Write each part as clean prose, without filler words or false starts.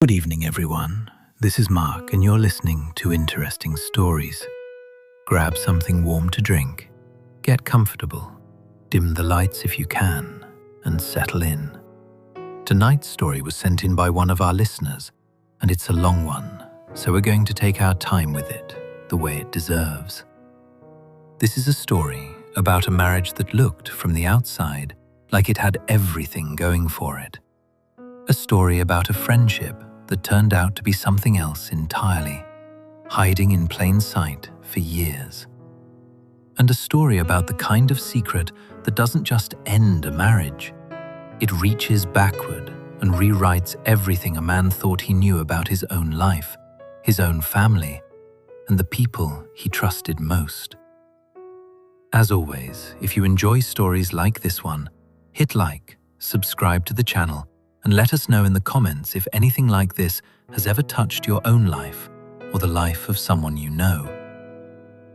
Good evening, everyone. This is Mark, and you're listening to Interesting Stories. Grab something warm to drink, get comfortable, dim the lights if you can, and settle in. Tonight's story was sent in by one of our listeners, and it's a long one, so we're going to take our time with it, the way it deserves. This is a story about a marriage that looked, from the outside, like it had everything going for it. A story about a friendship that turned out to be something else entirely, hiding in plain sight for years. And a story about the kind of secret that doesn't just end a marriage. It reaches backward and rewrites everything a man thought he knew about his own life, his own family, and the people he trusted most. As always, if you enjoy stories like this one, hit like, subscribe to the channel, and let us know in the comments if anything like this has ever touched your own life or the life of someone you know.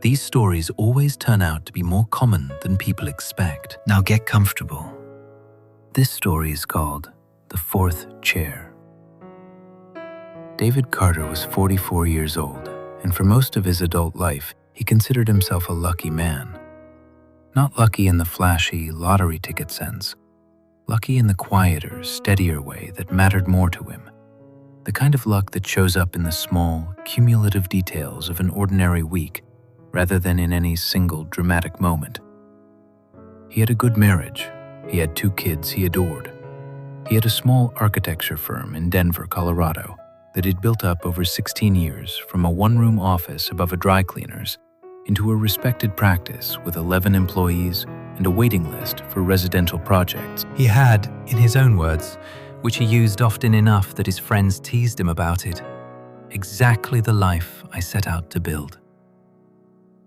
These stories always turn out to be more common than people expect. Now get comfortable. This story is called The Fourth Chair. David Carter was 44 years old, and for most of his adult life, he considered himself a lucky man. Not lucky in the flashy lottery ticket sense, lucky in the quieter, steadier way that mattered more to him. The kind of luck that shows up in the small, cumulative details of an ordinary week, rather than in any single dramatic moment. He had a good marriage. He had 2 kids he adored. He had a small architecture firm in Denver, Colorado, that he'd built up over 16 years from a one-room office above a dry cleaner's into a respected practice with 11 employees and a waiting list for residential projects. He had, in his own words, which he used often enough that his friends teased him about it, exactly the life I set out to build.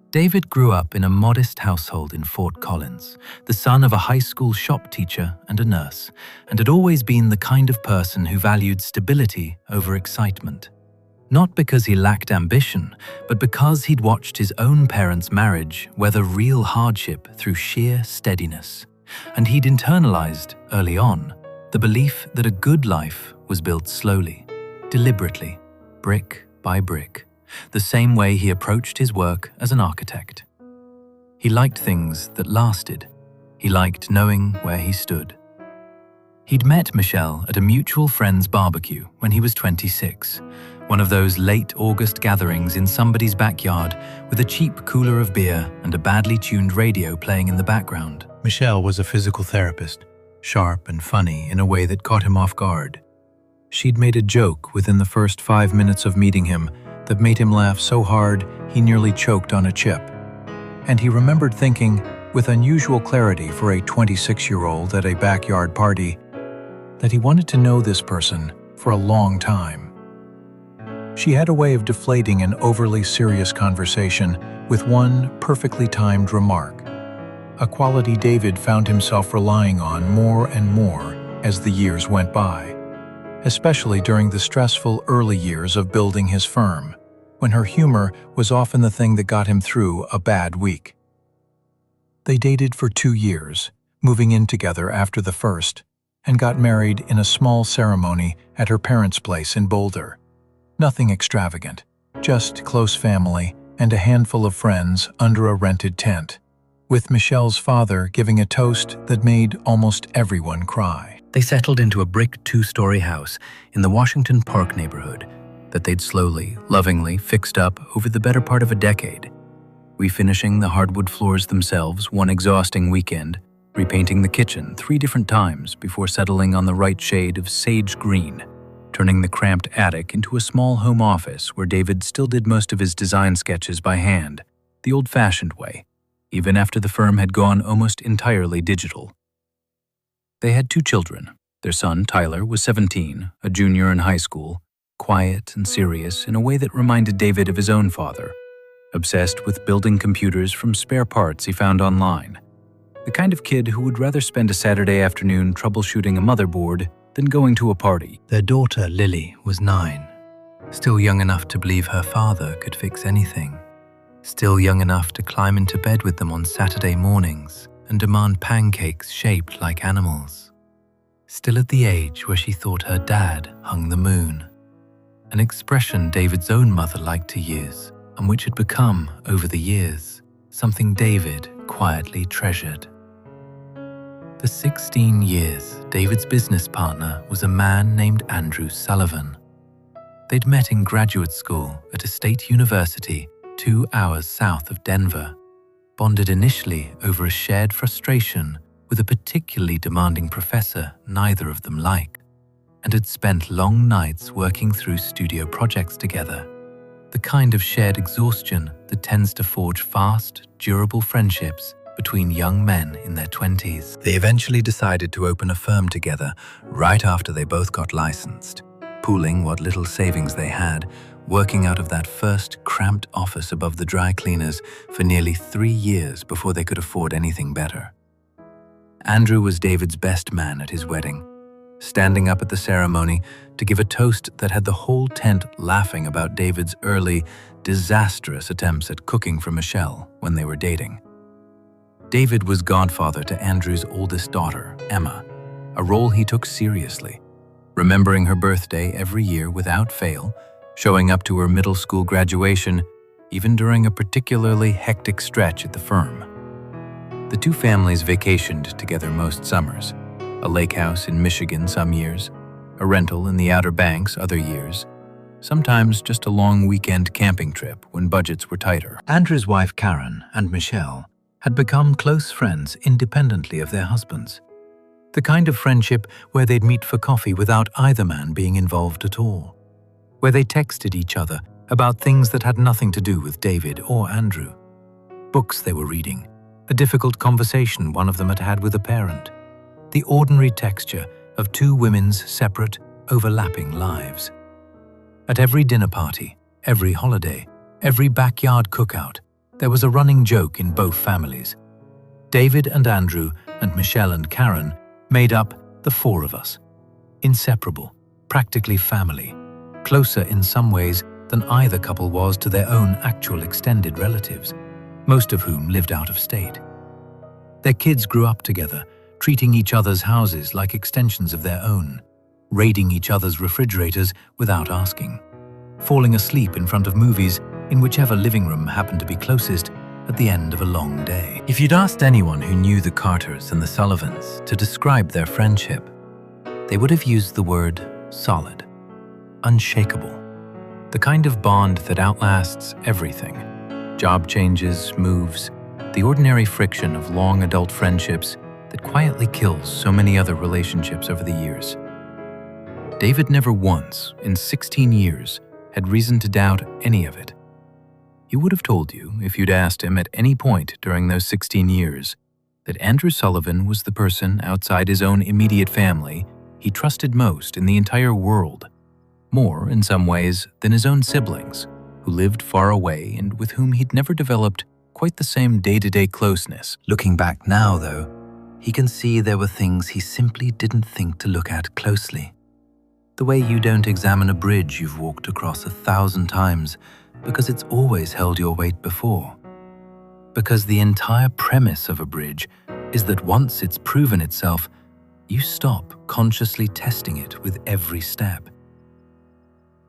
David grew up in a modest household in Fort Collins, the son of a high school shop teacher and a nurse, and had always been the kind of person who valued stability over excitement. Not because he lacked ambition, but because he'd watched his own parents' marriage weather real hardship through sheer steadiness. And he'd internalized, early on, the belief that a good life was built slowly, deliberately, brick by brick, the same way he approached his work as an architect. He liked things that lasted. He liked knowing where he stood. He'd met Michelle at a mutual friend's barbecue when he was 26, one of those late August gatherings in somebody's backyard with a cheap cooler of beer and a badly tuned radio playing in the background. Michelle was a physical therapist, sharp and funny in a way that caught him off guard. She'd made a joke within the first 5 minutes of meeting him that made him laugh so hard he nearly choked on a chip. And he remembered thinking, with unusual clarity for a 26-year-old at a backyard party, that he wanted to know this person for a long time. She had a way of deflating an overly serious conversation with one perfectly timed remark, a quality David found himself relying on more and more as the years went by, especially during the stressful early years of building his firm, when her humor was often the thing that got him through a bad week. They dated for 2 years, moving in together after the first, and got married in a small ceremony at her parents' place in Boulder. Nothing extravagant, just close family and a handful of friends under a rented tent, with Michelle's father giving a toast that made almost everyone cry. They settled into a brick 2-story house in the Washington Park neighborhood that they'd slowly, lovingly fixed up over the better part of a decade, refinishing the hardwood floors themselves one exhausting weekend, repainting the kitchen 3 different times before settling on the right shade of sage green, turning the cramped attic into a small home office where David still did most of his design sketches by hand, the old-fashioned way, even after the firm had gone almost entirely digital. They had 2 children. Their son, Tyler, was 17, a junior in high school, quiet and serious in a way that reminded David of his own father, obsessed with building computers from spare parts he found online, the kind of kid who would rather spend a Saturday afternoon troubleshooting a motherboard than going to a party. Their daughter, Lily, was 9, still young enough to believe her father could fix anything, still young enough to climb into bed with them on Saturday mornings and demand pancakes shaped like animals, still at the age where she thought her dad hung the moon. an expression David's own mother liked to use, and which had become, over the years, something David quietly treasured. For 16 years, David's business partner was a man named Andrew Sullivan. They'd met in graduate school at a state university 2 hours south of Denver, bonded initially over a shared frustration with a particularly demanding professor neither of them liked, and had spent long nights working through studio projects together, the kind of shared exhaustion that tends to forge fast, durable friendships between young men in their 20s. They eventually decided to open a firm together right after they both got licensed, pooling what little savings they had, working out of that first cramped office above the dry cleaners for nearly 3 years before they could afford anything better. Andrew was David's best man at his wedding, standing up at the ceremony to give a toast that had the whole tent laughing about David's early, disastrous attempts at cooking for Michelle when they were dating. David was godfather to Andrew's oldest daughter, Emma, a role he took seriously, remembering her birthday every year without fail, showing up to her middle school graduation, even during a particularly hectic stretch at the firm. The two families vacationed together most summers, a lake house in Michigan some years, a rental in the Outer Banks other years, sometimes just a long weekend camping trip when budgets were tighter. Andrew's wife Karen and Michelle had become close friends independently of their husbands, the kind of friendship where they'd meet for coffee without either man being involved at all, where they texted each other about things that had nothing to do with David or Andrew, books they were reading, a difficult conversation one of them had had with a parent, the ordinary texture of two women's separate, overlapping lives. At every dinner party, every holiday, every backyard cookout, there was a running joke in both families. David and Andrew and Michelle and Karen made up the four of us. Inseparable, practically family, closer in some ways than either couple was to their own actual extended relatives, most of whom lived out of state. Their kids grew up together, treating each other's houses like extensions of their own, raiding each other's refrigerators without asking, falling asleep in front of movies in whichever living room happened to be closest at the end of a long day. If you'd asked anyone who knew the Carters and the Sullivans to describe their friendship, they would have used the word solid, unshakable, the kind of bond that outlasts everything: job changes, moves, the ordinary friction of long adult friendships that quietly kills so many other relationships over the years. David never once, in 16 years, had reason to doubt any of it. He would have told you, if you'd asked him at any point during those 16 years, that Andrew Sullivan was the person outside his own immediate family he trusted most in the entire world, more in some ways than his own siblings, who lived far away and with whom he'd never developed quite the same day-to-day closeness. Looking back now, though, he can see there were things he simply didn't think to look at closely. The way you don't examine a bridge you've walked across 1,000 times because it's always held your weight before. Because the entire premise of a bridge is that once it's proven itself, you stop consciously testing it with every step.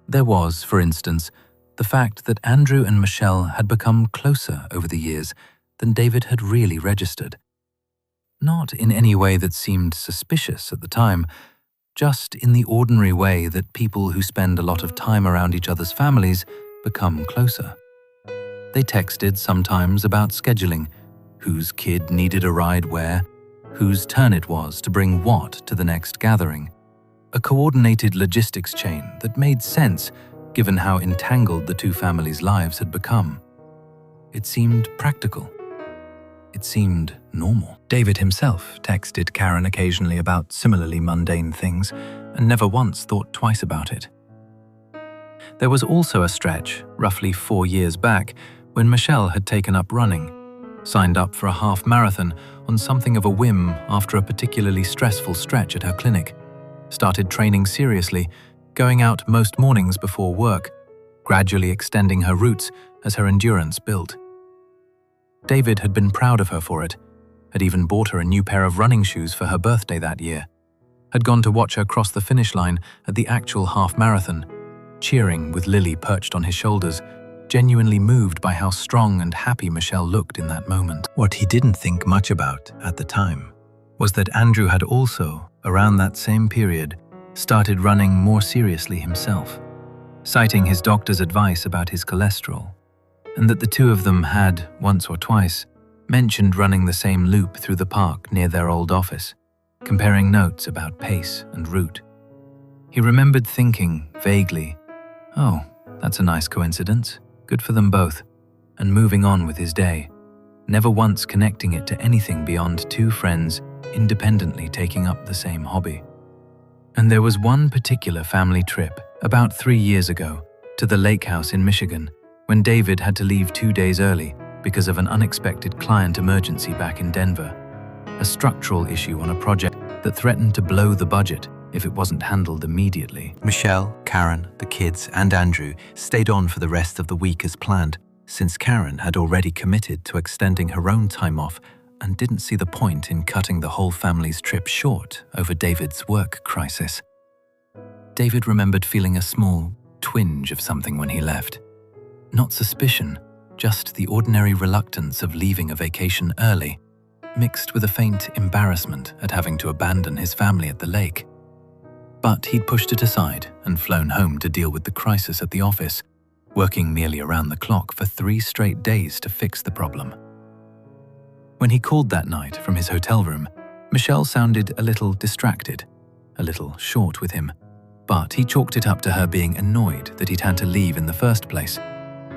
There was, for instance, the fact that Andrew and Michelle had become closer over the years than David had really registered. Not in any way that seemed suspicious at the time, just in the ordinary way that people who spend a lot of time around each other's families become closer. They texted sometimes about scheduling, whose kid needed a ride where, whose turn it was to bring what to the next gathering, a coordinated logistics chain that made sense given how entangled the two families' lives had become. It seemed practical. It seemed normal. David himself texted Karen occasionally about similarly mundane things and never once thought twice about it. There was also a stretch, roughly 4 years back, when Michelle had taken up running, signed up for a half marathon on something of a whim after a particularly stressful stretch at her clinic, started training seriously, going out most mornings before work, gradually extending her routes as her endurance built. David had been proud of her for it, had even bought her a new pair of running shoes for her birthday that year, had gone to watch her cross the finish line at the actual half marathon, cheering with Lily perched on his shoulders, genuinely moved by how strong and happy Michelle looked in that moment. What he didn't think much about at the time was that Andrew had also, around that same period, started running more seriously himself, citing his doctor's advice about his cholesterol, and that the two of them had, once or twice, mentioned running the same loop through the park near their old office, comparing notes about pace and route. He remembered thinking, vaguely, "Oh, that's a nice coincidence, good for them both," and moving on with his day, never once connecting it to anything beyond two friends independently taking up the same hobby. And there was one particular family trip, about 3 years ago, to the lake house in Michigan, when David had to leave 2 days early because of an unexpected client emergency back in Denver, a structural issue on a project that threatened to blow the budget if it wasn't handled immediately. Michelle, Karen, the kids, and Andrew stayed on for the rest of the week as planned, since Karen had already committed to extending her own time off and didn't see the point in cutting the whole family's trip short over David's work crisis. David remembered feeling a small twinge of something when he left. Not suspicion, just the ordinary reluctance of leaving a vacation early, mixed with a faint embarrassment at having to abandon his family at the lake. But he'd pushed it aside and flown home to deal with the crisis at the office, working nearly around the clock for 3 straight days to fix the problem. When he called that night from his hotel room, Michelle sounded a little distracted, a little short with him, but he chalked it up to her being annoyed that he'd had to leave in the first place,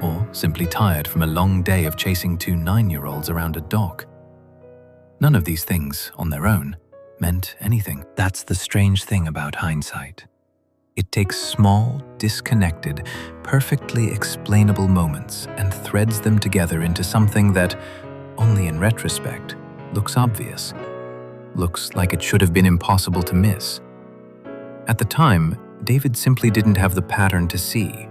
or simply tired from a long day of chasing 2 9-year-olds around a dock. None of these things, on their own, meant anything. That's the strange thing about hindsight. It takes small, disconnected, perfectly explainable moments and threads them together into something that, only in retrospect, looks obvious, looks like it should have been impossible to miss. At the time, David simply didn't have the pattern to see.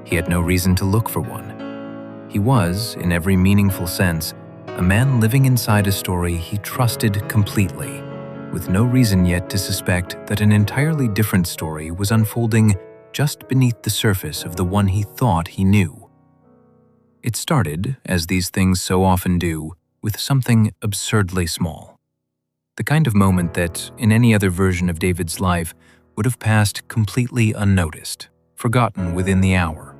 He had no reason to look for one. He was, in every meaningful sense, a man living inside a story he trusted completely, with no reason yet to suspect that an entirely different story was unfolding just beneath the surface of the one he thought he knew. It started, as these things so often do, with something absurdly small. The kind of moment that, in any other version of David's life, would have passed completely unnoticed, forgotten within the hour.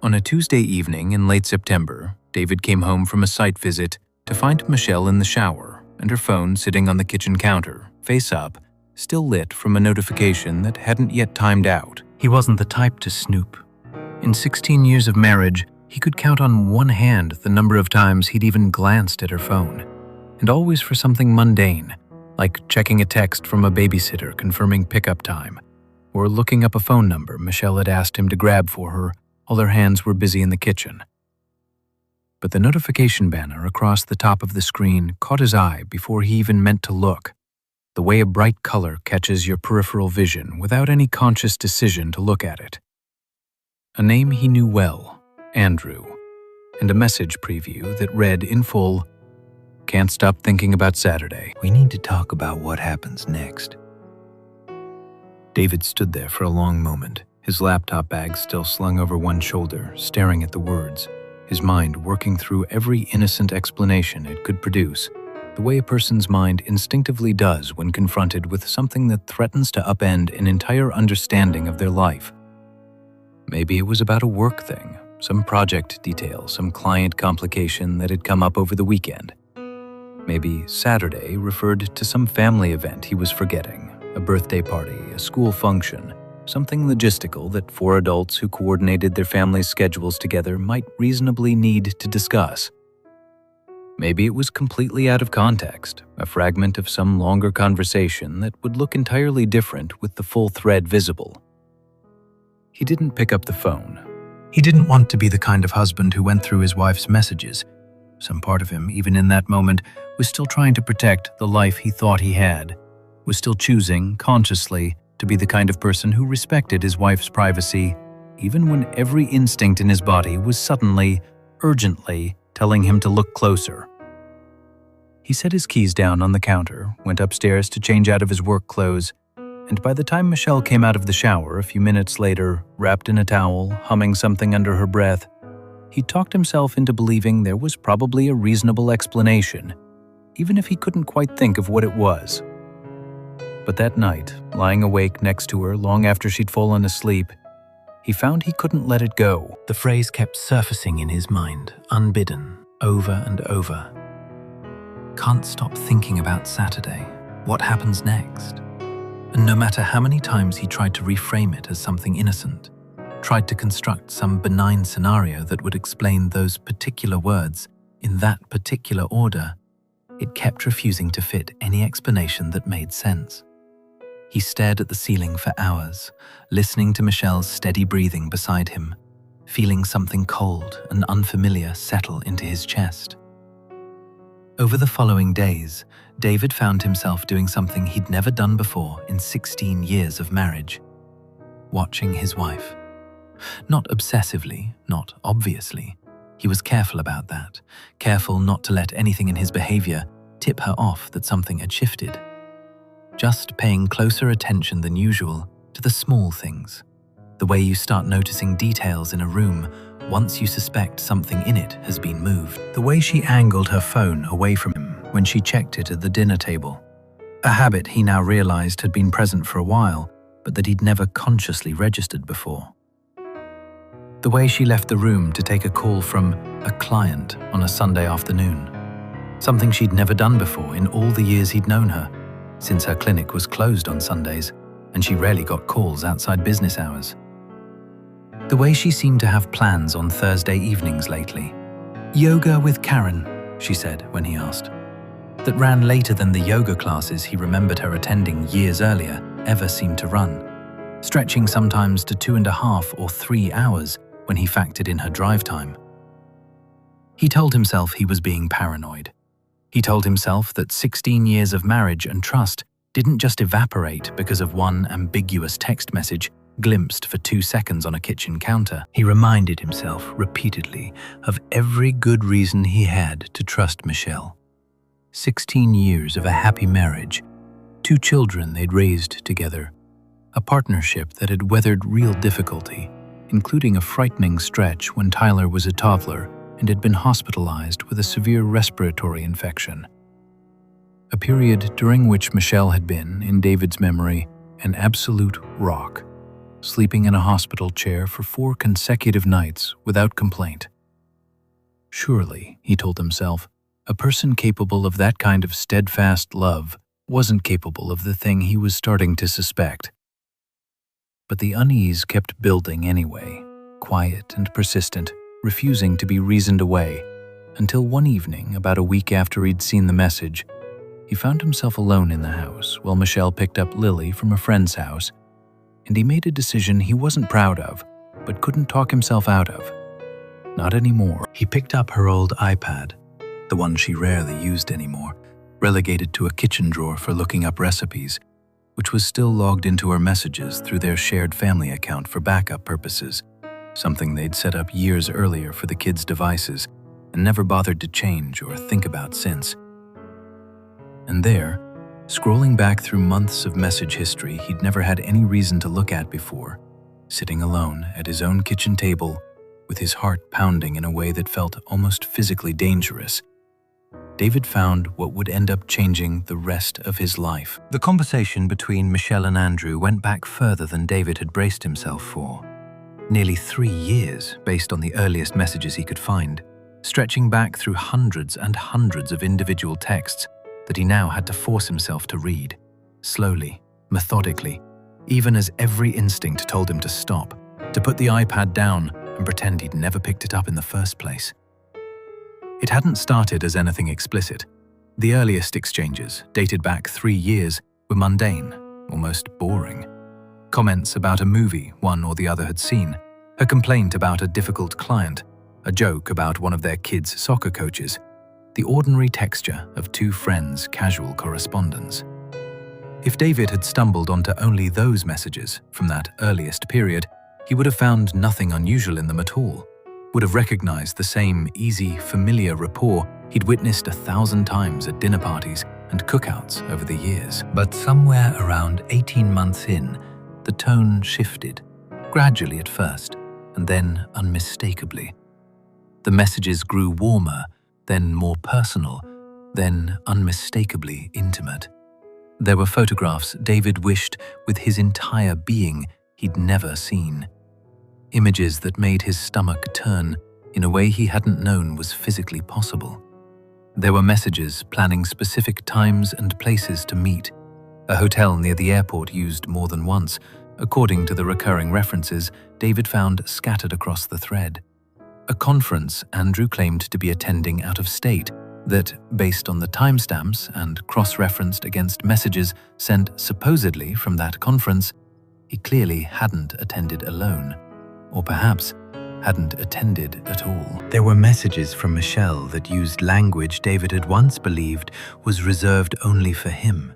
On a Tuesday evening in late September, David came home from a site visit to find Michelle in the shower and her phone sitting on the kitchen counter, face up, still lit from a notification that hadn't yet timed out. He wasn't the type to snoop. In 16 years of marriage, he could count on one hand the number of times he'd even glanced at her phone, and always for something mundane, like checking a text from a babysitter confirming pickup time, or looking up a phone number Michelle had asked him to grab for her while their hands were busy in the kitchen. But the notification banner across the top of the screen caught his eye before he even meant to look, the way a bright color catches your peripheral vision without any conscious decision to look at it. A name he knew well, Andrew, and a message preview that read in full, "Can't stop thinking about Saturday. We need to talk about what happens next." David stood there for a long moment, his laptop bag still slung over one shoulder, staring at the words, his mind working through every innocent explanation it could produce, the way a person's mind instinctively does when confronted with something that threatens to upend an entire understanding of their life. Maybe it was about a work thing, some project detail, some client complication that had come up over the weekend. Maybe Saturday referred to some family event he was forgetting, a birthday party, a school function, something logistical that 4 adults who coordinated their families' schedules together might reasonably need to discuss. Maybe it was completely out of context, a fragment of some longer conversation that would look entirely different with the full thread visible. He didn't pick up the phone. He didn't want to be the kind of husband who went through his wife's messages. Some part of him, even in that moment, was still trying to protect the life he thought he had, was still choosing, consciously, to be the kind of person who respected his wife's privacy, even when every instinct in his body was suddenly, urgently, telling him to look closer. He set his keys down on the counter, went upstairs to change out of his work clothes, And by the time Michelle came out of the shower a few minutes later, wrapped in a towel, humming something under her breath, he talked himself into believing there was probably a reasonable explanation, even if he couldn't quite think of what it was. But that night, lying awake next to her long after she'd fallen asleep, he found he couldn't let it go. The phrase kept surfacing in his mind, unbidden, over and over. Can't stop thinking about Saturday. What happens next? And no matter how many times he tried to reframe it as something innocent, tried to construct some benign scenario that would explain those particular words in that particular order, it kept refusing to fit any explanation that made sense. He stared at the ceiling for hours, listening to Michelle's steady breathing beside him, feeling something cold and unfamiliar settle into his chest. Over the following days, David found himself doing something he'd never done before in 16 years of marriage: watching his wife. Not obsessively, not obviously. He was careful about that, careful not to let anything in his behavior tip her off that something had shifted. Just paying closer attention than usual to the small things, the way you start noticing details in a room once you suspect something in it has been moved, the way she angled her phone away from him when she checked it at the dinner table, a habit he now realized had been present for a while, but that he'd never consciously registered before. The way she left the room to take a call from a client on a Sunday afternoon, something she'd never done before in all the years he'd known her, since her clinic was closed on Sundays and she rarely got calls outside business hours. The way she seemed to have plans on Thursday evenings lately. Yoga with Karen, she said when he asked. That ran later than the yoga classes he remembered her attending years earlier ever seemed to run, stretching sometimes to 2.5 or 3 hours when he factored in her drive time. He told himself he was being paranoid. He told himself that 16 years of marriage and trust didn't just evaporate because of one ambiguous text message glimpsed for 2 seconds on a kitchen counter. He reminded himself repeatedly of every good reason he had to trust Michelle. 16 years of a happy marriage, 2 children they'd raised together, a partnership that had weathered real difficulty, including a frightening stretch when Tyler was a toddler and had been hospitalized with a severe respiratory infection. A period during which Michelle had been, in David's memory, an absolute rock, sleeping in a hospital chair for 4 consecutive nights without complaint. Surely, he told himself, a person capable of that kind of steadfast love wasn't capable of the thing he was starting to suspect. But the unease kept building anyway, quiet and persistent, refusing to be reasoned away, until one evening, about a week after he'd seen the message, he found himself alone in the house while Michelle picked up Lily from a friend's house, and he made a decision he wasn't proud of, but couldn't talk himself out of. Not anymore. He picked up her old iPad, the one she rarely used anymore, relegated to a kitchen drawer for looking up recipes, which was still logged into her messages through their shared family account for backup purposes, something they'd set up years earlier for the kids' devices and never bothered to change or think about since. And there, scrolling back through months of message history he'd never had any reason to look at before, sitting alone at his own kitchen table with his heart pounding in a way that felt almost physically dangerous, David found what would end up changing the rest of his life. The conversation between Michelle and Andrew went back further than David had braced himself for. Nearly 3 years, based on the earliest messages he could find, stretching back through hundreds and hundreds of individual texts that he now had to force himself to read, slowly, methodically, even as every instinct told him to stop, to put the iPad down and pretend he'd never picked it up in the first place. It hadn't started as anything explicit. The earliest exchanges, dated back 3 years, were mundane, almost boring. Comments about a movie one or the other had seen, a complaint about a difficult client, a joke about one of their kids' soccer coaches, the ordinary texture of 2 friends' casual correspondence. If David had stumbled onto only those messages from that earliest period, he would have found nothing unusual in them at all, would have recognized the same easy, familiar rapport he'd witnessed 1,000 times at dinner parties and cookouts over the years. But somewhere around 18 months in, the tone shifted, gradually at first, and then unmistakably. The messages grew warmer, then more personal, then unmistakably intimate. There were photographs David wished with his entire being he'd never seen. Images that made his stomach turn in a way he hadn't known was physically possible. There were messages planning specific times and places to meet, a hotel near the airport used more than once, according to the recurring references David found scattered across the thread. A conference Andrew claimed to be attending out of state that, based on the timestamps and cross-referenced against messages sent supposedly from that conference, he clearly hadn't attended alone, or perhaps hadn't attended at all. There were messages from Michelle that used language David had once believed was reserved only for him.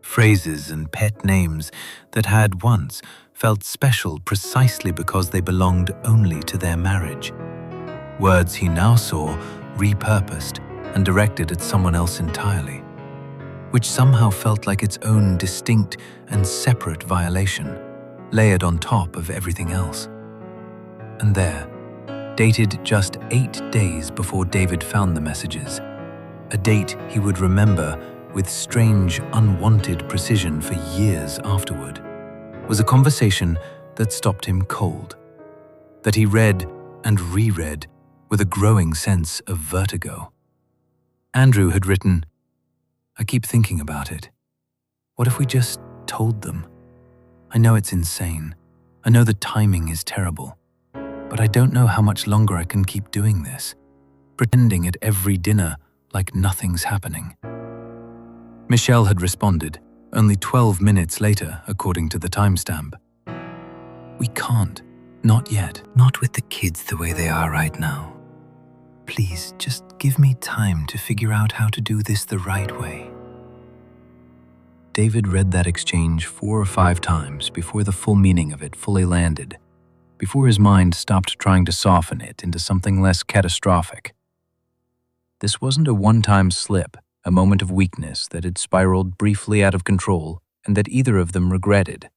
Phrases and pet names that had once felt special precisely because they belonged only to their marriage. Words he now saw repurposed and directed at someone else entirely, which somehow felt like its own distinct and separate violation, layered on top of everything else. And there, dated just 8 days before David found the messages, a date he would remember with strange, unwanted precision for years afterward, was a conversation that stopped him cold, that he read and reread with a growing sense of vertigo. Andrew had written, "I keep thinking about it. What if we just told them? I know it's insane. I know the timing is terrible. But I don't know how much longer I can keep doing this, pretending at every dinner like nothing's happening." Michelle had responded, only 12 minutes later, according to the timestamp. "We can't. Not yet. Not with the kids the way they are right now. Please, just give me time to figure out how to do this the right way." David read that exchange 4 or 5 times before the full meaning of it fully landed, before his mind stopped trying to soften it into something less catastrophic. This wasn't a one-time slip, a moment of weakness that had spiraled briefly out of control and that either of them regretted.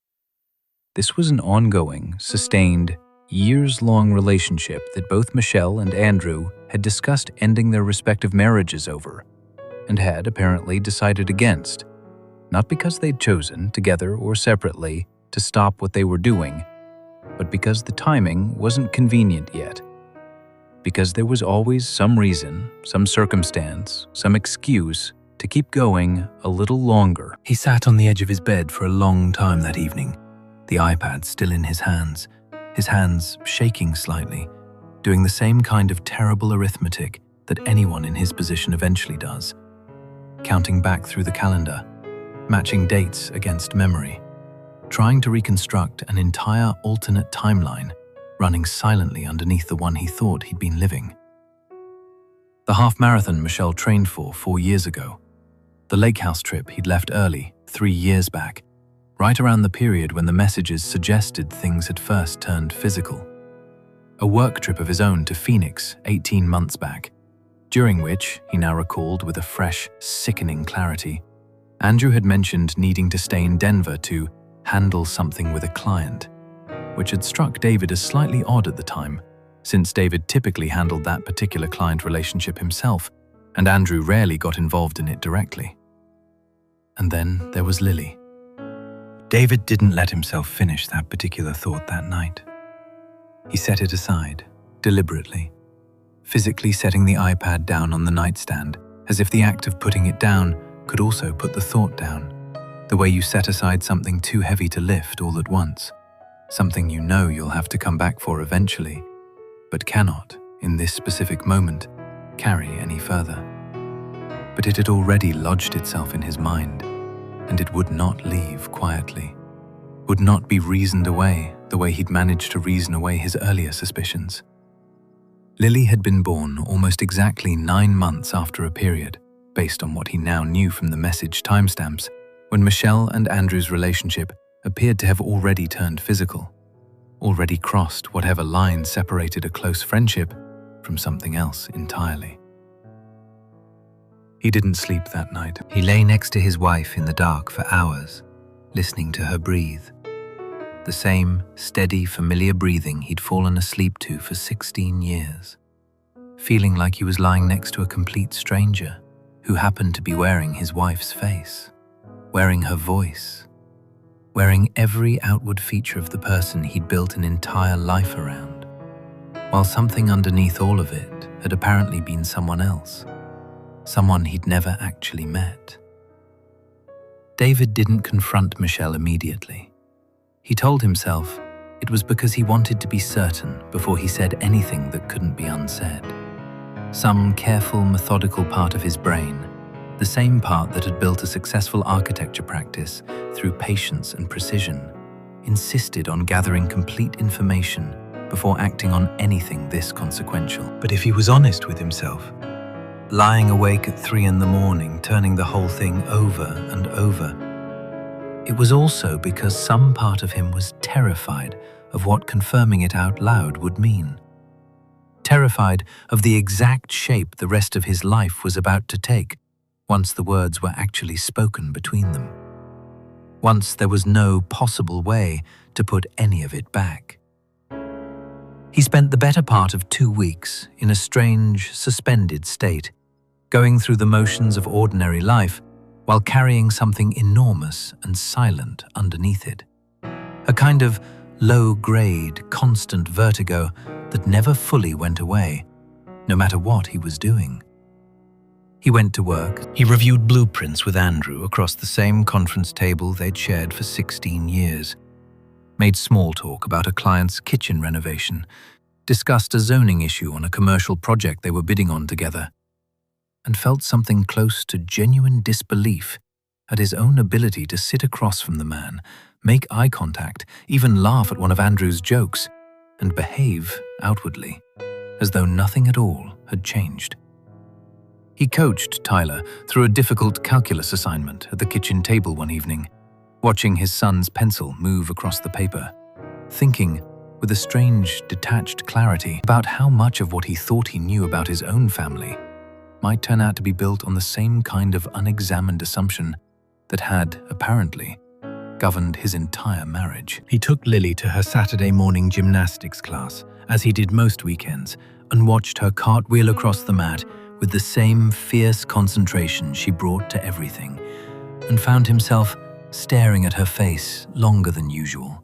This was an ongoing, sustained, years-long relationship that both Michelle and Andrew had discussed ending their respective marriages over, and had apparently decided against, not because they'd chosen, together or separately, to stop what they were doing, but because the timing wasn't convenient yet. Because there was always some reason, some circumstance, some excuse to keep going a little longer. He sat on the edge of his bed for a long time that evening, the iPad still in his hands shaking slightly, doing the same kind of terrible arithmetic that anyone in his position eventually does, counting back through the calendar, matching dates against memory, trying to reconstruct an entire alternate timeline running silently underneath the one he thought he'd been living. The half-marathon Michelle trained for 4 years ago, the lake house trip he'd left early 3 years back, right around the period when the messages suggested things had first turned physical. A work trip of his own to Phoenix 18 months back, during which, he now recalled with a fresh, sickening clarity, Andrew had mentioned needing to stay in Denver to handle something with a client, which had struck David as slightly odd at the time, since David typically handled that particular client relationship himself, and Andrew rarely got involved in it directly. And then there was Lily. David didn't let himself finish that particular thought that night. He set it aside, deliberately, physically setting the iPad down on the nightstand, as if the act of putting it down could also put the thought down, the way you set aside something too heavy to lift all at once, something you know you'll have to come back for eventually, but cannot, in this specific moment, carry any further. But it had already lodged itself in his mind, and it would not leave quietly, would not be reasoned away the way he'd managed to reason away his earlier suspicions. Lily had been born almost exactly 9 months after a period, based on what he now knew from the message timestamps, when Michelle and Andrew's relationship appeared to have already turned physical, already crossed whatever line separated a close friendship from something else entirely. He didn't sleep that night. He lay next to his wife in the dark for hours, listening to her breathe. The same steady, familiar breathing he'd fallen asleep to for 16 years. Feeling like he was lying next to a complete stranger who happened to be wearing his wife's face, wearing her voice, wearing every outward feature of the person he'd built an entire life around, while something underneath all of it had apparently been someone else, someone he'd never actually met. David didn't confront Michelle immediately. He told himself it was because he wanted to be certain before he said anything that couldn't be unsaid. Some careful, methodical part of his brain, the same part that had built a successful architecture practice through patience and precision, insisted on gathering complete information before acting on anything this consequential. But if he was honest with himself, lying awake at 3 a.m, turning the whole thing over and over, it was also because some part of him was terrified of what confirming it out loud would mean. Terrified of the exact shape the rest of his life was about to take once the words were actually spoken between them. Once there was no possible way to put any of it back. He spent the better part of 2 weeks in a strange, suspended state, going through the motions of ordinary life while carrying something enormous and silent underneath it. A kind of low-grade, constant vertigo that never fully went away, no matter what he was doing. He went to work. He reviewed blueprints with Andrew across the same conference table they'd shared for 16 years, made small talk about a client's kitchen renovation, discussed a zoning issue on a commercial project they were bidding on together, and felt something close to genuine disbelief at his own ability to sit across from the man, make eye contact, even laugh at one of Andrew's jokes, and behave outwardly, as though nothing at all had changed. He coached Tyler through a difficult calculus assignment at the kitchen table one evening, watching his son's pencil move across the paper, thinking with a strange, detached clarity about how much of what he thought he knew about his own family might turn out to be built on the same kind of unexamined assumption that had, apparently, governed his entire marriage. He took Lily to her Saturday morning gymnastics class, as he did most weekends, and watched her cartwheel across the mat with the same fierce concentration she brought to everything, and found himself staring at her face longer than usual,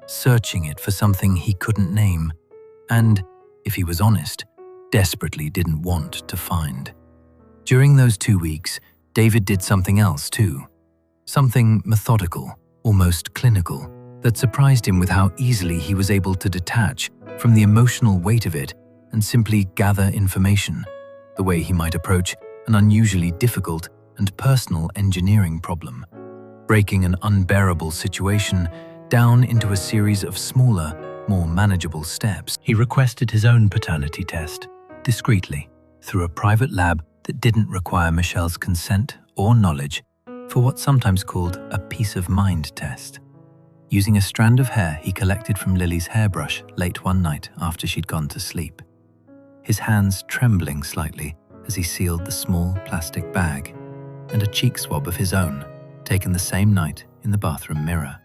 searching it for something he couldn't name, and, if he was honest, desperately didn't want to find. During those 2 weeks, David did something else too. Something methodical, almost clinical, that surprised him with how easily he was able to detach from the emotional weight of it and simply gather information, the way he might approach an unusually difficult and personal engineering problem, breaking an unbearable situation down into a series of smaller, more manageable steps. He requested his own paternity test, discreetly, through a private lab that didn't require Michelle's consent or knowledge, for what's sometimes called a peace of mind test. Using a strand of hair he collected from Lily's hairbrush late one night after she'd gone to sleep, his hands trembling slightly as he sealed the small plastic bag, and a cheek swab of his own, taken the same night in the bathroom mirror.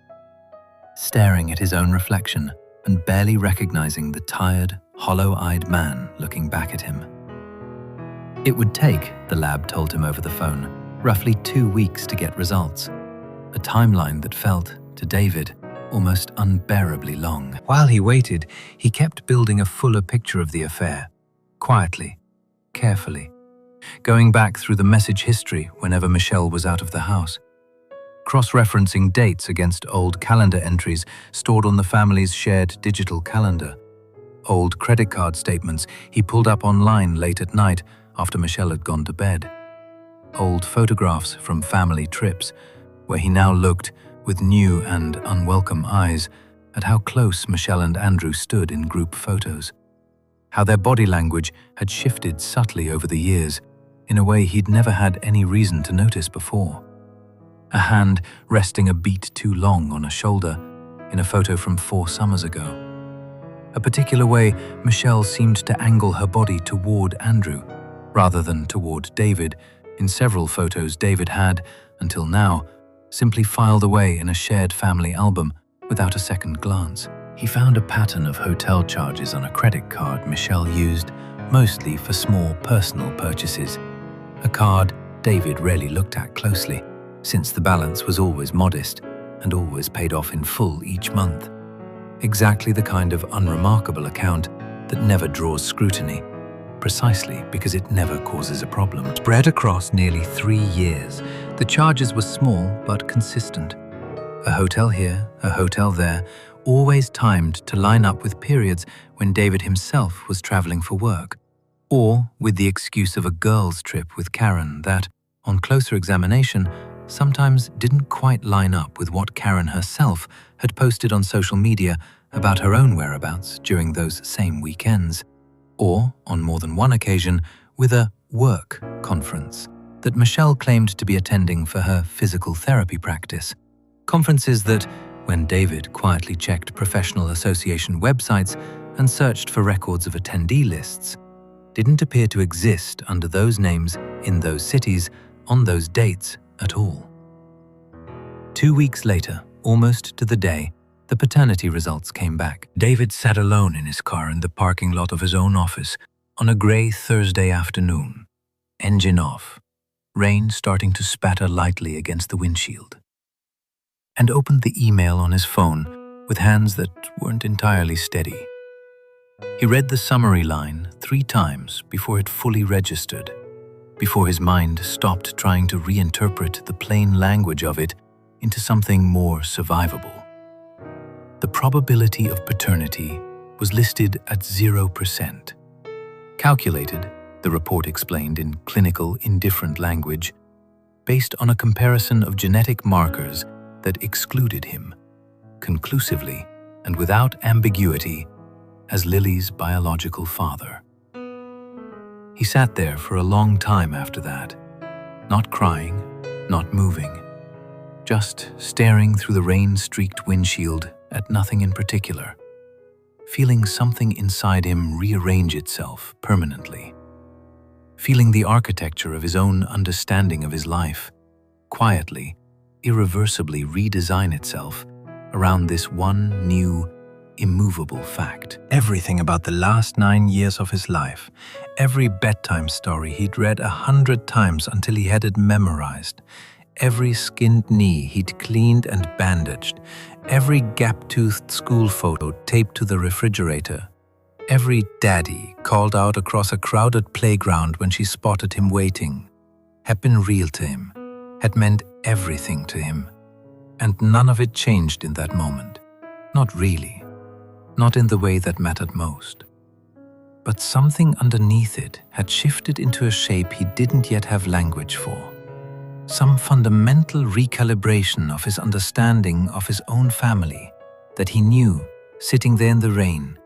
Staring at his own reflection and barely recognizing the tired, hollow-eyed man looking back at him. It would take, the lab told him over the phone, roughly 2 weeks to get results, a timeline that felt, to David, almost unbearably long. While he waited, he kept building a fuller picture of the affair, quietly, carefully, going back through the message history whenever Michelle was out of the house, cross-referencing dates against old calendar entries stored on the family's shared digital calendar, old credit card statements he pulled up online late at night after Michelle had gone to bed, old photographs from family trips, where he now looked with new and unwelcome eyes at how close Michelle and Andrew stood in group photos, how their body language had shifted subtly over the years in a way he'd never had any reason to notice before. A hand resting a beat too long on a shoulder in a photo from 4 summers ago. A particular way Michelle seemed to angle her body toward Andrew, rather than toward David, In several photos David had, until now, simply filed away in a shared family album without a second glance. He found a pattern of hotel charges on a credit card Michelle used mostly for small personal purchases, a card David rarely looked at closely, since the balance was always modest and always paid off in full each month. Exactly the kind of unremarkable account that never draws scrutiny, precisely because it never causes a problem. Spread across nearly 3 years, the charges were small but consistent. A hotel here, a hotel there, always timed to line up with periods when David himself was traveling for work, or with the excuse of a girls' trip with Karen that, on closer examination, sometimes didn't quite line up with what Karen herself had posted on social media about her own whereabouts during those same weekends, or, on more than one occasion, with a work conference that Michelle claimed to be attending for her physical therapy practice. Conferences that, when David quietly checked professional association websites and searched for records of attendee lists, didn't appear to exist under those names in those cities on those dates at all. 2 weeks later, almost to the day, the paternity results came back. David sat alone in his car in the parking lot of his own office on a grey Thursday afternoon, engine off, rain starting to spatter lightly against the windshield, and opened the email on his phone with hands that weren't entirely steady. He read the summary line 3 times before it fully registered, before his mind stopped trying to reinterpret the plain language of it into something more survivable. The probability of paternity was listed at 0%. Calculated, the report explained in clinical, indifferent language, based on a comparison of genetic markers that excluded him, conclusively and without ambiguity, as Lily's biological father. He sat there for a long time after that, not crying, not moving, just staring through the rain-streaked windshield at nothing in particular, feeling something inside him rearrange itself permanently, feeling the architecture of his own understanding of his life quietly, irreversibly redesign itself around this one new, immovable fact. Everything about the last 9 years of his life, every bedtime story he'd read 100 times until he had it memorized, every skinned knee he'd cleaned and bandaged, every gap-toothed school photo taped to the refrigerator, every daddy called out across a crowded playground when she spotted him waiting, had been real to him, had meant everything to him, and none of it changed in that moment. Not really. Not in the way that mattered most. But something underneath it had shifted into a shape he didn't yet have language for. Some fundamental recalibration of his understanding of his own family that he knew, sitting there in the rain,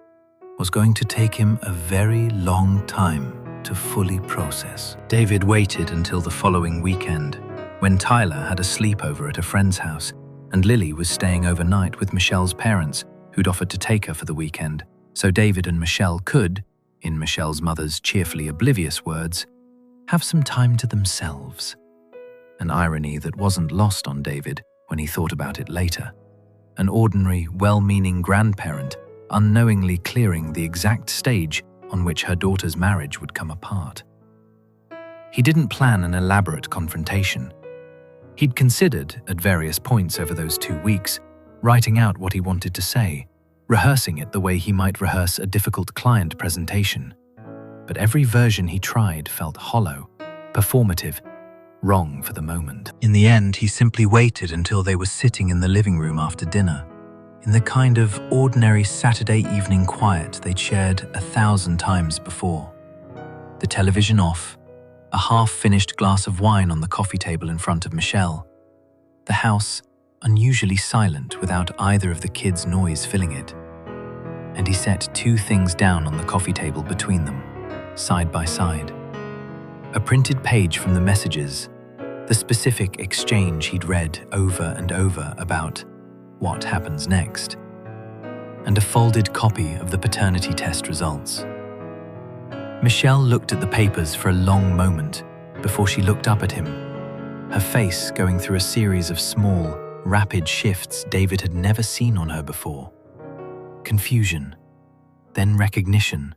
was going to take him a very long time to fully process. David waited until the following weekend, when Tyler had a sleepover at a friend's house, and Lily was staying overnight with Michelle's parents, who'd offered to take her for the weekend, so David and Michelle could, in Michelle's mother's cheerfully oblivious words, have some time to themselves. An irony that wasn't lost on David when he thought about it later. An ordinary, well-meaning grandparent unknowingly clearing the exact stage on which her daughter's marriage would come apart. He didn't plan an elaborate confrontation. He'd considered, at various points over those 2 weeks, writing out what he wanted to say, rehearsing it the way he might rehearse a difficult client presentation. But every version he tried felt hollow, performative, wrong for the moment. In the end, he simply waited until they were sitting in the living room after dinner, in the kind of ordinary Saturday evening quiet they'd shared 1,000 times before. The television off, a half-finished glass of wine on the coffee table in front of Michelle. The house unusually silent without either of the kids' noise filling it. And he set 2 things down on the coffee table between them, side by side. A printed page from the messages, the specific exchange he'd read over and over about what happens next, and a folded copy of the paternity test results. Michelle looked at the papers for a long moment, before she looked up at him, her face going through a series of small, rapid shifts David had never seen on her before. Confusion, then recognition,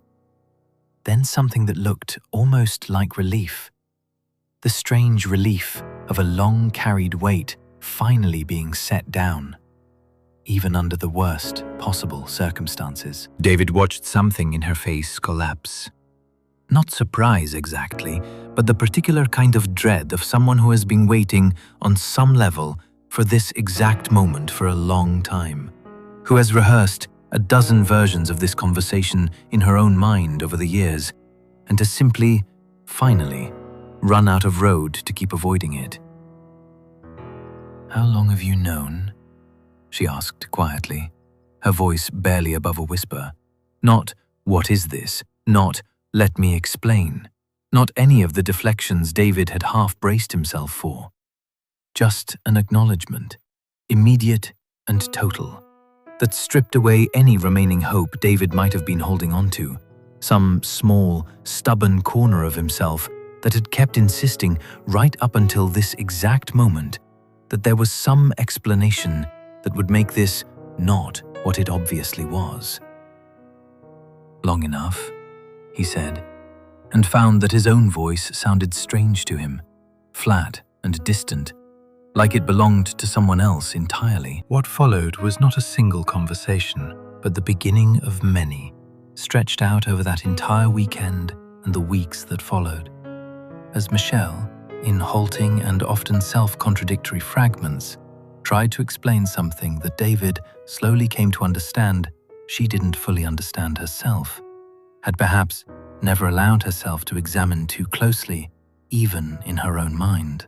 then something that looked almost like relief. The strange relief of a long-carried weight finally being set down, even under the worst possible circumstances. David watched something in her face collapse. Not surprise exactly, but the particular kind of dread of someone who has been waiting on some level for this exact moment for a long time, who has rehearsed a dozen versions of this conversation in her own mind over the years, and to simply, finally, run out of road to keep avoiding it. "How long have you known?" she asked quietly, her voice barely above a whisper. Not, "What is this?" Not, "Let me explain." Not any of the deflections David had half-braced himself for. Just an acknowledgement, immediate and total, that stripped away any remaining hope David might have been holding on to, some small, stubborn corner of himself that had kept insisting right up until this exact moment that there was some explanation that would make this not what it obviously was. "Long enough," he said, and found that his own voice sounded strange to him, flat and distant, like it belonged to someone else entirely. What followed was not a single conversation, but the beginning of many, stretched out over that entire weekend and the weeks that followed. As Michelle, in halting and often self-contradictory fragments, tried to explain something that David slowly came to understand she didn't fully understand herself, had perhaps never allowed herself to examine too closely, even in her own mind.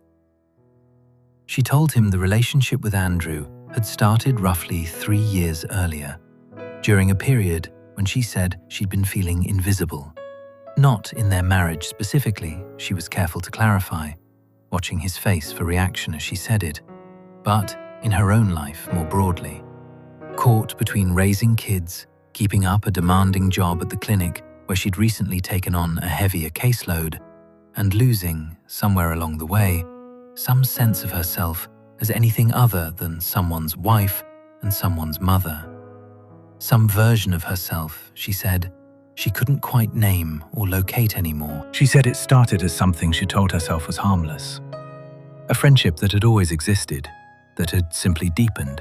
She told him the relationship with Andrew had started roughly 3 years earlier, during a period when she said she'd been feeling invisible. Not in their marriage specifically, she was careful to clarify, watching his face for reaction as she said it, but in her own life more broadly. Caught between raising kids, keeping up a demanding job at the clinic where she'd recently taken on a heavier caseload, and losing, somewhere along the way, some sense of herself as anything other than someone's wife and someone's mother. Some version of herself, she said, she couldn't quite name or locate anymore. She said it started as something she told herself was harmless. A friendship that had always existed, that had simply deepened,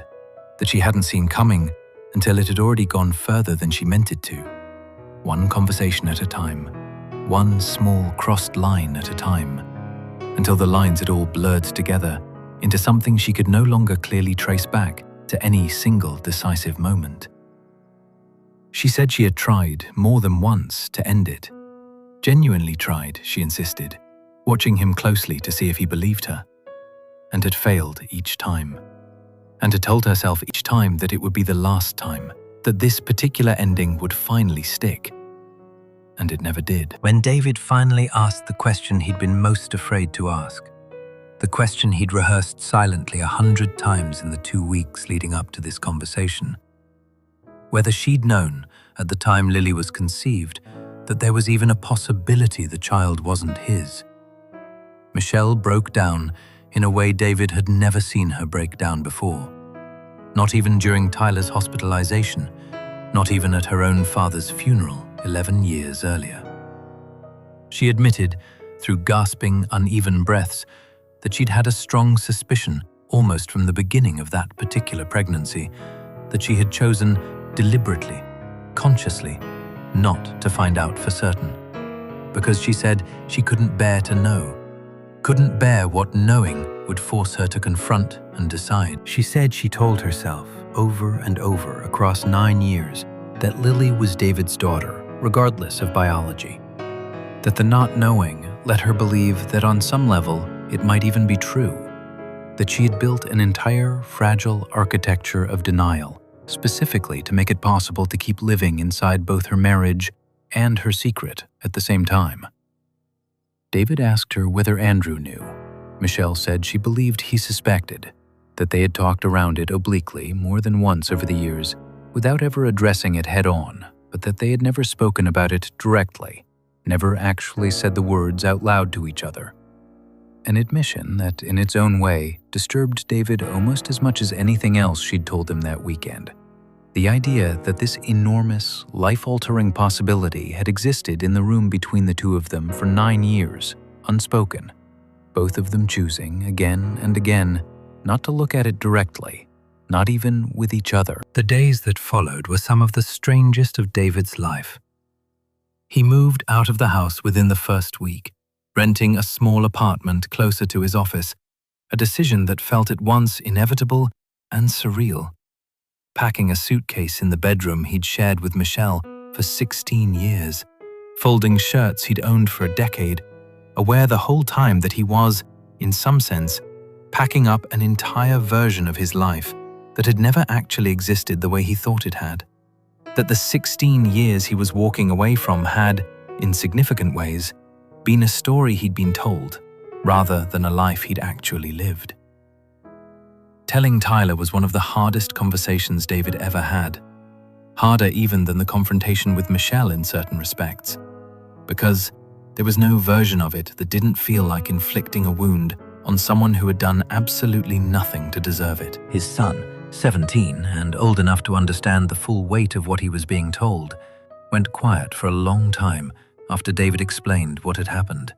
that she hadn't seen coming until it had already gone further than she meant it to. One conversation at a time, one small crossed line at a time, until the lines had all blurred together into something she could no longer clearly trace back to any single decisive moment. She said she had tried more than once to end it. Genuinely tried, she insisted, watching him closely to see if he believed her, and had failed each time, and had told herself each time that it would be the last time, that this particular ending would finally stick. And it never did. When David finally asked the question he'd been most afraid to ask, the question he'd rehearsed silently 100 times in the 2 weeks leading up to this conversation, whether she'd known at the time Lily was conceived that there was even a possibility the child wasn't his, Michelle broke down in a way David had never seen her break down before. Not even during Tyler's hospitalization, not even at her own father's funeral 11 years earlier. She admitted, through gasping, uneven breaths, that she'd had a strong suspicion, almost from the beginning of that particular pregnancy, that she had chosen deliberately, consciously, not to find out for certain. Because she said she couldn't bear to know, couldn't bear what knowing would force her to confront and decide. She said she told herself over and over across 9 years that Lily was David's daughter, regardless of biology. That the not knowing let her believe that on some level it might even be true. That she had built an entire fragile architecture of denial, specifically to make it possible to keep living inside both her marriage and her secret at the same time. David asked her whether Andrew knew. Michelle said she believed he suspected, that they had talked around it obliquely more than once over the years, without ever addressing it head-on, but that they had never spoken about it directly, never actually said the words out loud to each other. An admission that, in its own way, disturbed David almost as much as anything else she'd told him that weekend. The idea that this enormous, life-altering possibility had existed in the room between the two of them for 9 years, unspoken, both of them choosing, again and again, not to look at it directly, not even with each other. The days that followed were some of the strangest of David's life. He moved out of the house within the first week, renting a small apartment closer to his office, a decision that felt at once inevitable and surreal. Packing a suitcase in the bedroom he'd shared with Michelle for 16 years, folding shirts he'd owned for a decade, aware the whole time that he was, in some sense, packing up an entire version of his life that had never actually existed the way he thought it had. That the 16 years he was walking away from had, in significant ways, been a story he'd been told, rather than a life he'd actually lived. Telling Tyler was one of the hardest conversations David ever had, harder even than the confrontation with Michelle in certain respects, because there was no version of it that didn't feel like inflicting a wound on someone who had done absolutely nothing to deserve it. His son, 17 and old enough to understand the full weight of what he was being told, went quiet for a long time after David explained what had happened.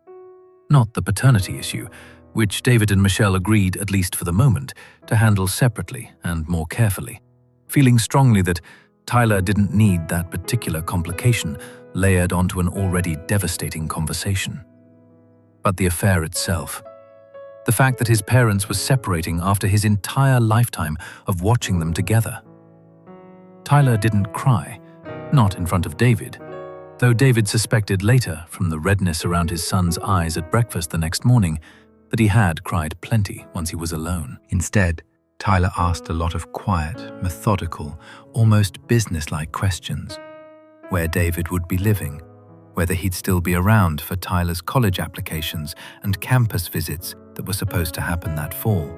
Not the paternity issue, which David and Michelle agreed, at least for the moment, to handle separately and more carefully, feeling strongly that Tyler didn't need that particular complication layered onto an already devastating conversation. But the affair itself. The fact that his parents were separating after his entire lifetime of watching them together. Tyler didn't cry, not in front of David, though David suspected later, from the redness around his son's eyes at breakfast the next morning, that he had cried plenty once he was alone. Instead, Tyler asked a lot of quiet, methodical, almost businesslike questions. Where David would be living, whether he'd still be around for Tyler's college applications and campus visits that were supposed to happen that fall,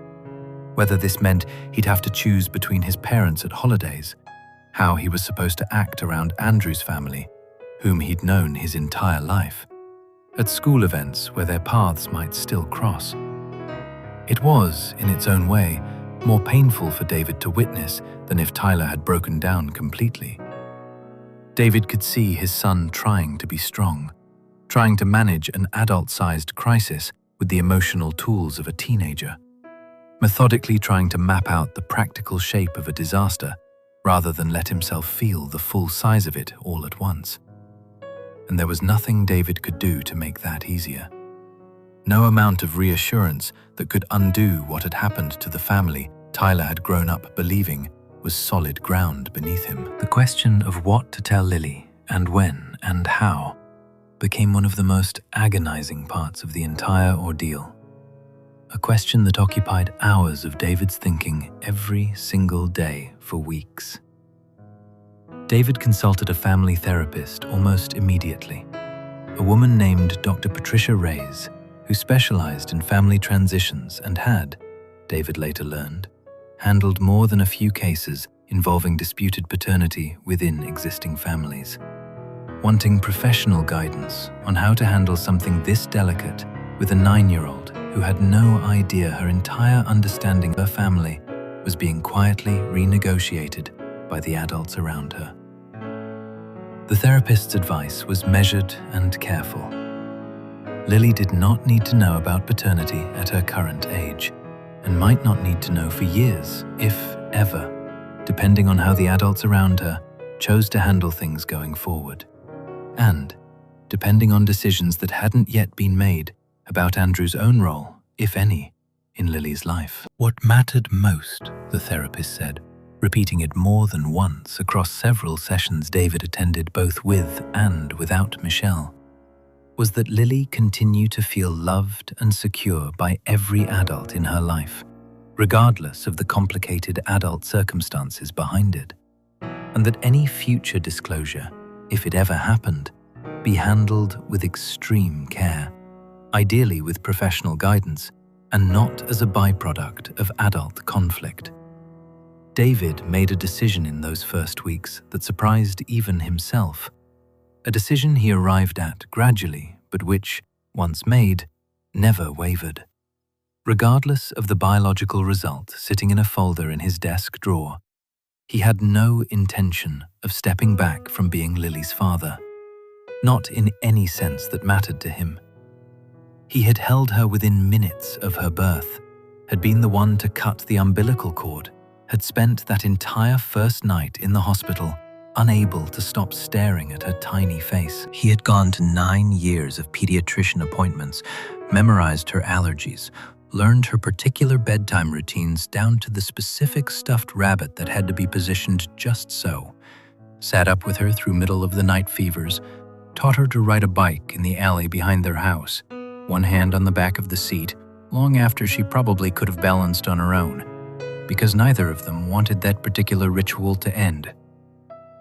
whether this meant he'd have to choose between his parents at holidays, how he was supposed to act around Andrew's family, whom he'd known his entire life, at school events where their paths might still cross. It was, in its own way, more painful for David to witness than if Tyler had broken down completely. David could see his son trying to be strong, trying to manage an adult-sized crisis with the emotional tools of a teenager, methodically trying to map out the practical shape of a disaster rather than let himself feel the full size of it all at once. And there was nothing David could do to make that easier. No amount of reassurance that could undo what had happened to the family Tyler had grown up believing was solid ground beneath him. The question of what to tell Lily, and when, and how, became one of the most agonizing parts of the entire ordeal. A question that occupied hours of David's thinking every single day for weeks. David consulted a family therapist almost immediately, a woman named Dr. Patricia Reyes, who specialized in family transitions and had, David later learned, handled more than a few cases involving disputed paternity within existing families. Wanting professional guidance on how to handle something this delicate with a 9-year-old who had no idea her entire understanding of her family was being quietly renegotiated by the adults around her. The therapist's advice was measured and careful. Lily did not need to know about paternity at her current age, and might not need to know for years, if ever, depending on how the adults around her chose to handle things going forward. And depending on decisions that hadn't yet been made about Andrew's own role, if any, in Lily's life. What mattered most, the therapist said, repeating it more than once across several sessions David attended both with and without Michelle, was that Lily continue to feel loved and secure by every adult in her life, regardless of the complicated adult circumstances behind it, and that any future disclosure, if it ever happened, be handled with extreme care, ideally with professional guidance, and not as a byproduct of adult conflict. David made a decision in those first weeks that surprised even himself, a decision he arrived at gradually, but which, once made, never wavered. Regardless of the biological result sitting in a folder in his desk drawer, he had no intention of stepping back from being Lily's father, not in any sense that mattered to him. He had held her within minutes of her birth, had been the one to cut the umbilical cord, had spent that entire first night in the hospital unable to stop staring at her tiny face. He had gone to 9 years of pediatrician appointments, memorized her allergies, learned her particular bedtime routines down to the specific stuffed rabbit that had to be positioned just so, sat up with her through middle-of-the-night fevers, taught her to ride a bike in the alley behind their house, one hand on the back of the seat, long after she probably could have balanced on her own, because neither of them wanted that particular ritual to end.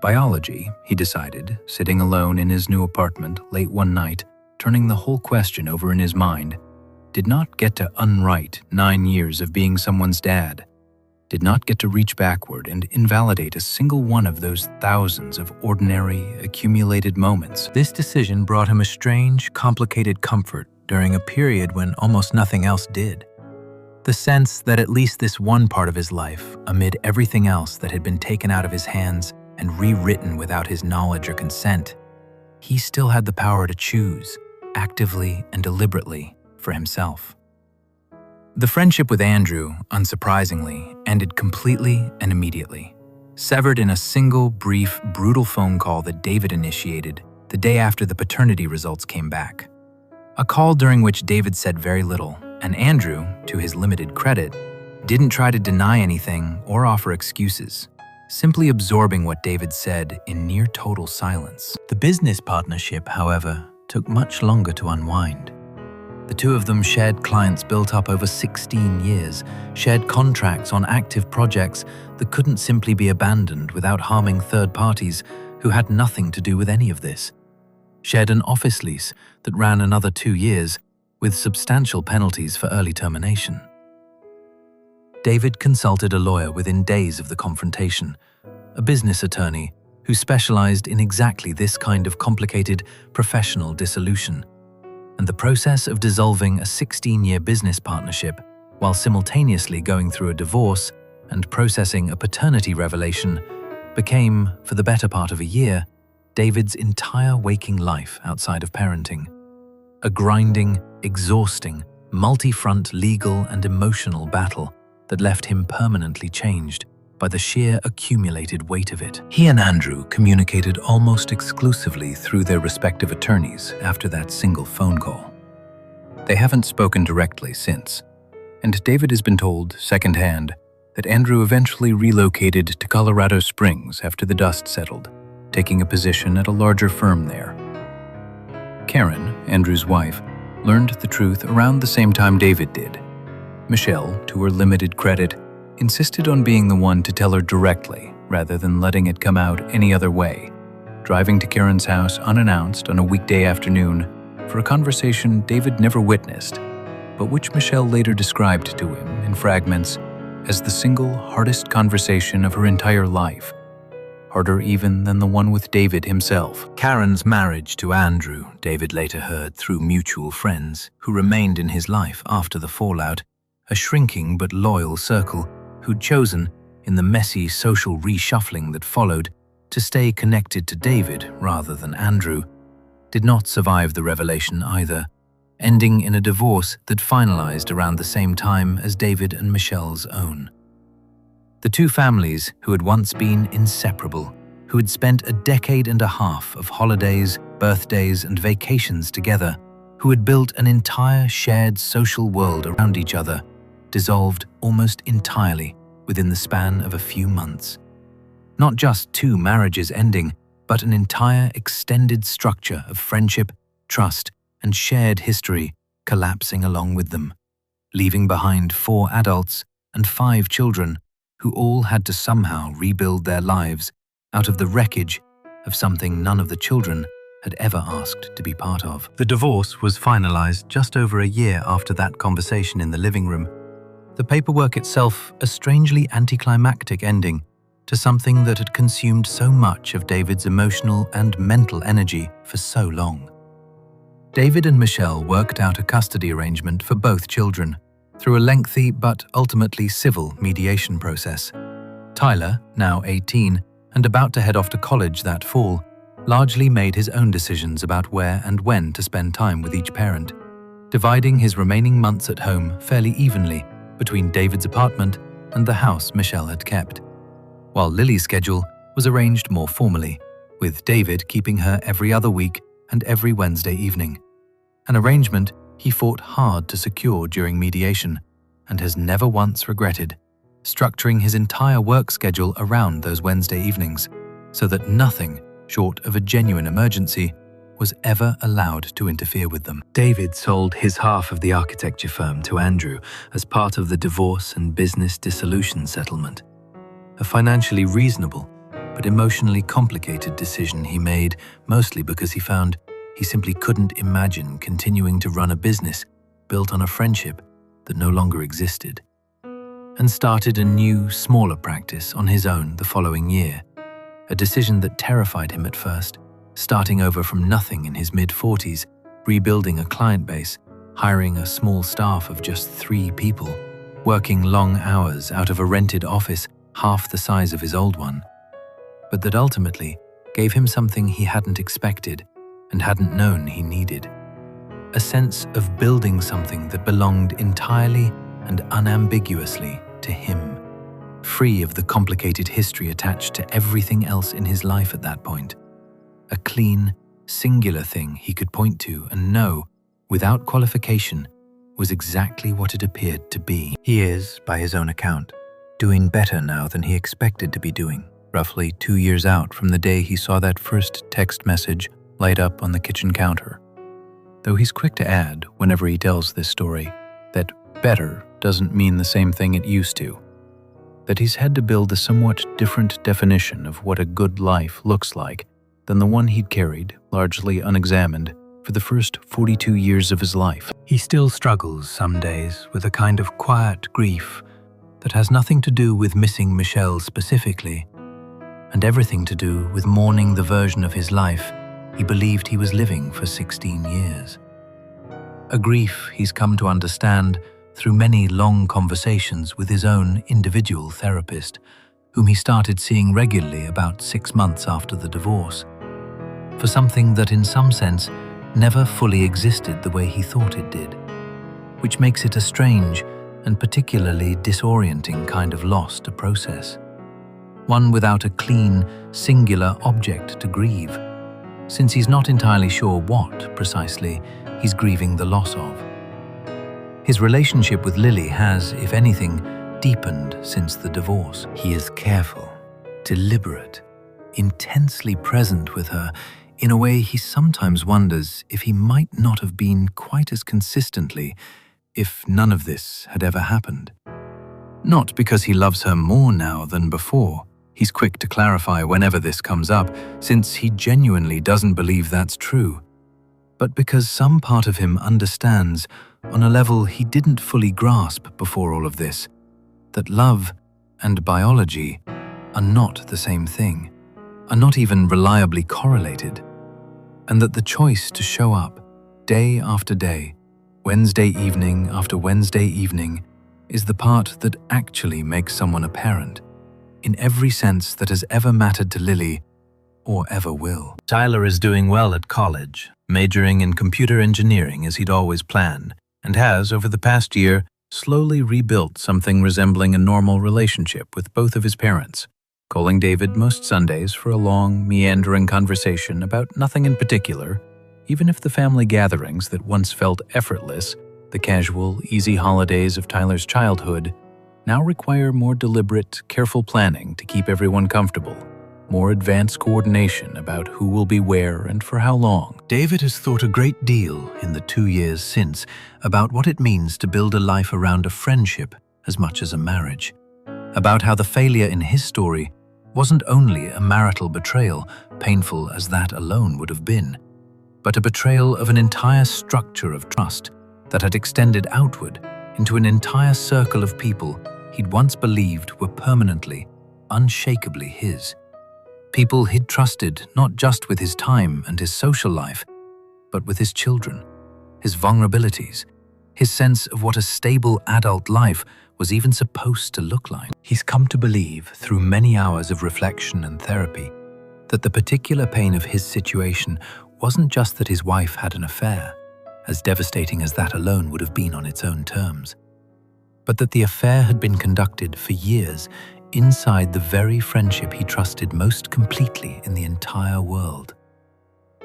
Biology, he decided, sitting alone in his new apartment late one night, turning the whole question over in his mind, did not get to unwrite 9 years of being someone's dad, did not get to reach backward and invalidate a single one of those thousands of ordinary, accumulated moments. This decision brought him a strange, complicated comfort during a period when almost nothing else did. The sense that at least this one part of his life, amid everything else that had been taken out of his hands and rewritten without his knowledge or consent, he still had the power to choose, actively and deliberately, for himself. The friendship with Andrew, unsurprisingly, ended completely and immediately, severed in a single, brief, brutal phone call that David initiated the day after the paternity results came back. A call during which David said very little, and Andrew, to his limited credit, didn't try to deny anything or offer excuses, simply absorbing what David said in near total silence. The business partnership, however, took much longer to unwind. The two of them shared clients built up over 16 years, shared contracts on active projects that couldn't simply be abandoned without harming third parties who had nothing to do with any of this, shared an office lease that ran another 2 years with substantial penalties for early termination. David consulted a lawyer within days of the confrontation, a business attorney who specialized in exactly this kind of complicated professional dissolution. And the process of dissolving a 16-year business partnership while simultaneously going through a divorce and processing a paternity revelation became, for the better part of a year, David's entire waking life outside of parenting. A grinding, exhausting, multi-front legal and emotional battle that left him permanently changed by the sheer accumulated weight of it. He and Andrew communicated almost exclusively through their respective attorneys after that single phone call. They haven't spoken directly since, and David has been told, secondhand, that Andrew eventually relocated to Colorado Springs after the dust settled, taking a position at a larger firm there. Karen, Andrew's wife, learned the truth around the same time David did. Michelle, to her limited credit, insisted on being the one to tell her directly rather than letting it come out any other way, driving to Karen's house unannounced on a weekday afternoon for a conversation David never witnessed, but which Michelle later described to him in fragments as the single hardest conversation of her entire life, harder even than the one with David himself. Karen's marriage to Andrew, David later heard through mutual friends who remained in his life after the fallout, a shrinking but loyal circle who'd chosen, in the messy social reshuffling that followed, to stay connected to David rather than Andrew, did not survive the revelation either, ending in a divorce that finalized around the same time as David and Michelle's own. The two families who had once been inseparable, who had spent a decade and a half of holidays, birthdays, and vacations together, who had built an entire shared social world around each other, dissolved almost entirely within the span of a few months. Not just two marriages ending, but an entire extended structure of friendship, trust, and shared history collapsing along with them, leaving behind 4 adults and 5 children who all had to somehow rebuild their lives out of the wreckage of something none of the children had ever asked to be part of. The divorce was finalized just over a year after that conversation in the living room, the paperwork itself a strangely anticlimactic ending to something that had consumed so much of David's emotional and mental energy for so long. David and Michelle worked out a custody arrangement for both children, through a lengthy but ultimately civil mediation process. Tyler, now 18 and about to head off to college that fall, largely made his own decisions about where and when to spend time with each parent, dividing his remaining months at home fairly evenly between David's apartment and the house Michelle had kept, while Lily's schedule was arranged more formally, with David keeping her every other week and every Wednesday evening, an arrangement he fought hard to secure during mediation and has never once regretted, structuring his entire work schedule around those Wednesday evenings so that nothing short of a genuine emergency was ever allowed to interfere with them. David sold his half of the architecture firm to Andrew as part of the divorce and business dissolution settlement, a financially reasonable but emotionally complicated decision he made mostly because he found he simply couldn't imagine continuing to run a business built on a friendship that no longer existed, and started a new, smaller practice on his own the following year, a decision that terrified him at first, starting over from nothing in his mid-40s, rebuilding a client base, hiring a small staff of just 3 people, working long hours out of a rented office half the size of his old one, but that ultimately gave him something he hadn't expected and hadn't known he needed, a sense of building something that belonged entirely and unambiguously to him, free of the complicated history attached to everything else in his life at that point. A clean, singular thing he could point to and know, without qualification, was exactly what it appeared to be. He is, by his own account, doing better now than he expected to be doing, roughly 2 years out from the day he saw that first text message light up on the kitchen counter. Though he's quick to add, whenever he tells this story, that better doesn't mean the same thing it used to, that he's had to build a somewhat different definition of what a good life looks like than the one he'd carried, largely unexamined, for the first 42 years of his life. He still struggles some days with a kind of quiet grief that has nothing to do with missing Michelle specifically, and everything to do with mourning the version of his life he believed he was living for 16 years. A grief he's come to understand through many long conversations with his own individual therapist, whom he started seeing regularly about 6 months after the divorce, for something that in some sense never fully existed the way he thought it did, which makes it a strange and particularly disorienting kind of loss to process, one without a clean, singular object to grieve, since he's not entirely sure what, precisely, he's grieving the loss of. His relationship with Lily has, if anything, deepened since the divorce. He is careful, deliberate, intensely present with her in a way he sometimes wonders if he might not have been quite as consistently if none of this had ever happened. Not because he loves her more now than before. He's quick to clarify whenever this comes up, since he genuinely doesn't believe that's true, but because some part of him understands, on a level he didn't fully grasp before all of this, that love and biology are not the same thing, are not even reliably correlated, and that the choice to show up day after day, Wednesday evening after Wednesday evening, is the part that actually makes someone a parent, in every sense that has ever mattered to Lily, or ever will. Tyler is doing well at college, majoring in computer engineering as he'd always planned, and has, over the past year, slowly rebuilt something resembling a normal relationship with both of his parents, calling David most Sundays for a long, meandering conversation about nothing in particular, even if the family gatherings that once felt effortless, the casual, easy holidays of Tyler's childhood, now require more deliberate, careful planning to keep everyone comfortable, more advanced coordination about who will be where and for how long. David has thought a great deal in the 2 years since about what it means to build a life around a friendship as much as a marriage, about how the failure in his story wasn't only a marital betrayal, painful as that alone would have been, but a betrayal of an entire structure of trust that had extended outward into an entire circle of people he'd once believed were permanently, unshakably his. People he'd trusted not just with his time and his social life, but with his children, his vulnerabilities, his sense of what a stable adult life was even supposed to look like. He's come to believe, through many hours of reflection and therapy, that the particular pain of his situation wasn't just that his wife had an affair, as devastating as that alone would have been on its own terms, but that the affair had been conducted for years inside the very friendship he trusted most completely in the entire world.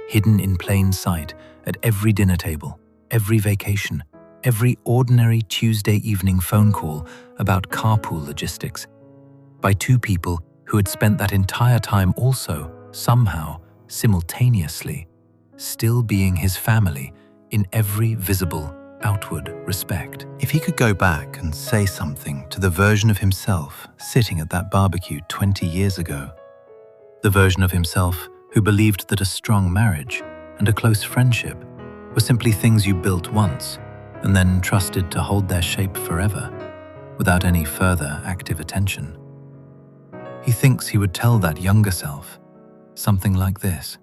Hidden in plain sight at every dinner table, every vacation, every ordinary Tuesday evening phone call about carpool logistics, by two people who had spent that entire time also, somehow, simultaneously, still being his family in every visible, outward respect. If he could go back and say something to the version of himself sitting at that barbecue 20 years ago, the version of himself who believed that a strong marriage and a close friendship were simply things you built once and then trusted to hold their shape forever, without any further active attention. He thinks he would tell that younger self something like this: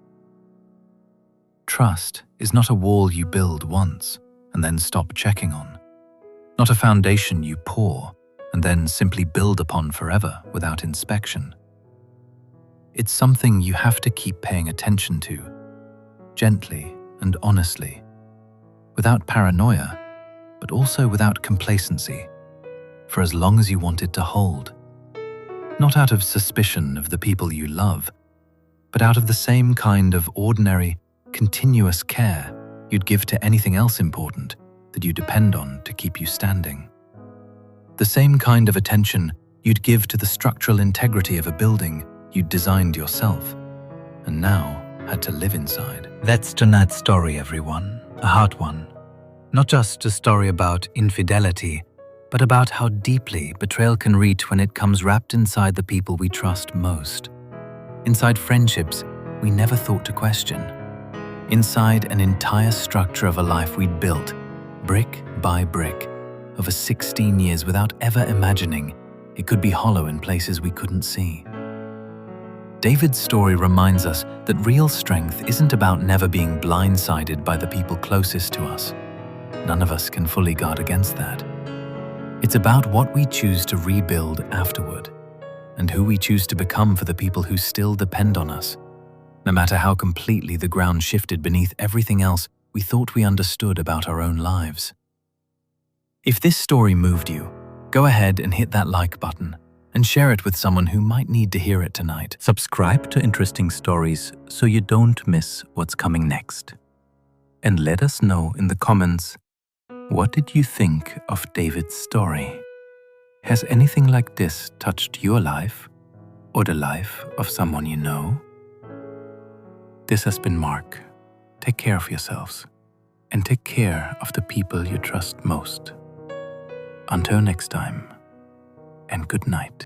trust is not a wall you build once and then stop checking on, not a foundation you pour and then simply build upon forever without inspection. It's something you have to keep paying attention to, gently and honestly, without paranoia, but also without complacency, for as long as you want it to hold. Not out of suspicion of the people you love, but out of the same kind of ordinary, continuous care you'd give to anything else important that you depend on to keep you standing. The same kind of attention you'd give to the structural integrity of a building you'd designed yourself, and now had to live inside. That's tonight's story, everyone. A hard one. Not just a story about infidelity, but about how deeply betrayal can reach when it comes wrapped inside the people we trust most. Inside friendships we never thought to question. Inside an entire structure of a life we'd built, brick by brick, over 16 years without ever imagining it could be hollow in places we couldn't see. David's story reminds us that real strength isn't about never being blindsided by the people closest to us. None of us can fully guard against that. It's about what we choose to rebuild afterward, and who we choose to become for the people who still depend on us, no matter how completely the ground shifted beneath everything else we thought we understood about our own lives. If this story moved you, go ahead and hit that like button and share it with someone who might need to hear it tonight. Subscribe to Interesting Stories so you don't miss what's coming next. And let us know in the comments, what did you think of David's story? Has anything like this touched your life or the life of someone you know? This has been Mark. Take care of yourselves and take care of the people you trust most. Until next time, and good night.